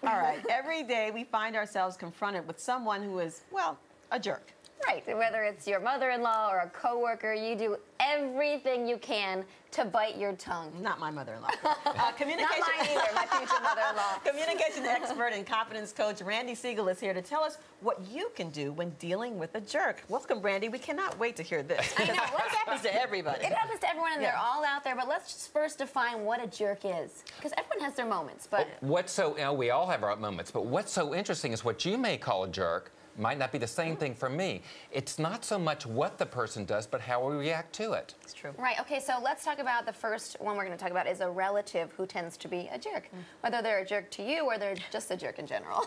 All right. Every day we find ourselves confronted with someone who is, well, a jerk. Right. Whether it's your mother-in-law or a coworker, you do everything you can to bite your tongue. Not my mother-in-law. Not mine either, my future mother-in-law. Communication expert and confidence coach Randy Siegel is here to tell us what you can do when dealing with a jerk. Welcome, Randy. We cannot wait to hear this. I know. What happens to everybody? It happens to everyone, and they're all out there. But let's just first define what a jerk is, because everyone has their moments. But we all have our moments. But what's so interesting is what you may call a jerk might not be the same thing for me. It's not so much what the person does, but how we react to it. It's true. Right. Okay, so let's talk about the first one we're going to talk about is a relative who tends to be a jerk. Whether they're a jerk to you or they're just a jerk in general.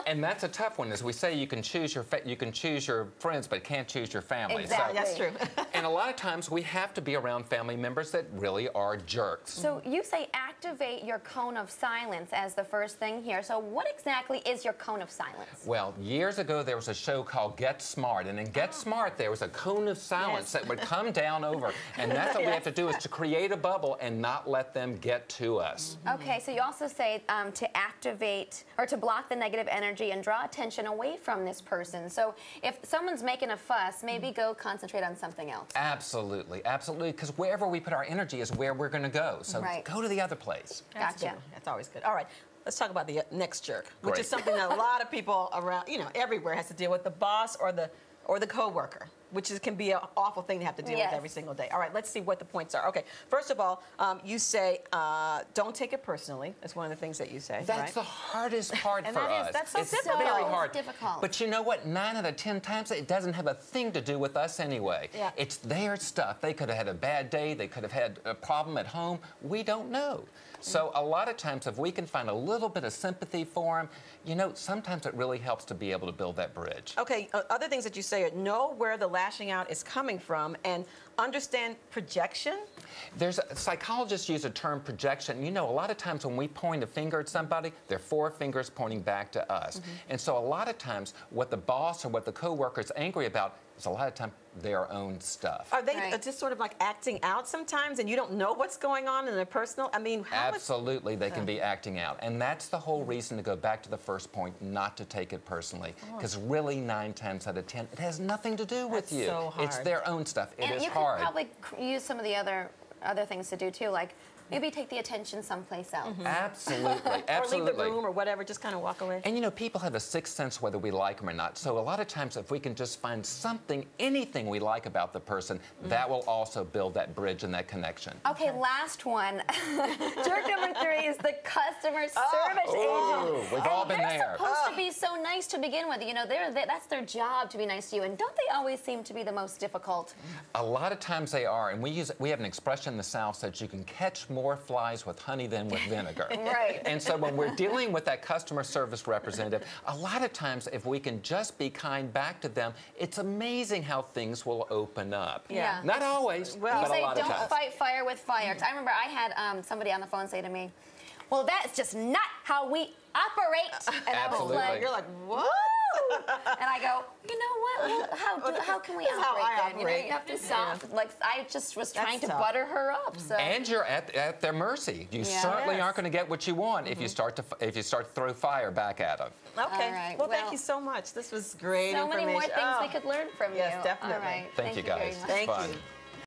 And that's a tough one. As we say, you can choose your friends, but can't choose your family. Exactly. That's true. And a lot of times we have to be around family members that really are jerks. So you say activate your cone of silence as the first thing here. So what exactly is your cone of silence? Well, years ago there was a show called Get Smart, and in Get Smart there was a cone of silence that would come down over, and that's what we have to do, is to create a bubble and not let them get to us. Okay, so you also say to activate or to block the negative energy and draw attention away from this person. So if someone's making a fuss, maybe go concentrate on something else. Absolutely, absolutely, because wherever we put our energy is where we're going to go. So go to the other place. Gotcha. That's always good. All right. Let's talk about the next jerk, which Great. is something that a lot of people around, everywhere has to deal with, the boss or the coworker, which can be an awful thing to have to deal with every single day. All right, let's see what the points are. Okay, first of all, you say don't take it personally. That's one of the things that you say. That's the hardest part and for us. That's so it's difficult. very hard. Difficult. But you know what? 9 out of 10 times it doesn't have a thing to do with us anyway. Yeah. It's their stuff. They could have had a bad day. They could have had a problem at home. We don't know. So a lot of times, if we can find a little bit of sympathy for them, sometimes it really helps to be able to build that bridge. Okay, other things that you say are know where the lashing out is coming from and understand projection. Psychologists use the term projection. A lot of times when we point a finger at somebody, they're 4 fingers pointing back to us. And so a lot of times what the boss or what the coworker is angry about is a lot of times their own stuff. Are they just sort of like acting out sometimes and you don't know what's going on in their personal? I mean, Absolutely, they can be acting out. And that's the whole reason to go back to the first point, not to take it personally. Because really 9 times out of 10, it has nothing to do with you. So hard. It's their own stuff. It is you hard. could probably use some of the other things to do too, like maybe take the attention someplace else. Absolutely, absolutely. Or leave the room or whatever, just kind of walk away. And people have a sixth sense whether we like them or not. So a lot of times if we can just find something, anything we like about the person, that will also build that bridge and that connection. Okay, last one. Jerk number 3 is the customer service agent. We've all been there. They're supposed to be so nice to begin with. That's their job to be nice to you. And don't they always seem to be the most difficult? A lot of times they are. And we have an expression in the South that you can catch more flies with honey than with vinegar. Right. And so when we're dealing with that customer service representative, a lot of times if we can just be kind back to them, it's amazing how things will open up. Yeah. Not always, but a lot of times. Don't fight fire with fire. 'Cause I remember I had somebody on the phone say to me, well, that's just not how we operate. And Absolutely. I was like, You're like, what? and I go, you know what? Well, how can we This is how I operate then? operate. You have to stop. Like, I just was trying to tough. butter her up. So. And you're at their mercy. You certainly aren't going to get what you want if you start to throw fire back at them. Okay. All right. Well, thank you so much. This was great So information. many more things we could learn from you. Yes, definitely. All right. Thank you, very guys. much. Thank Fun. you.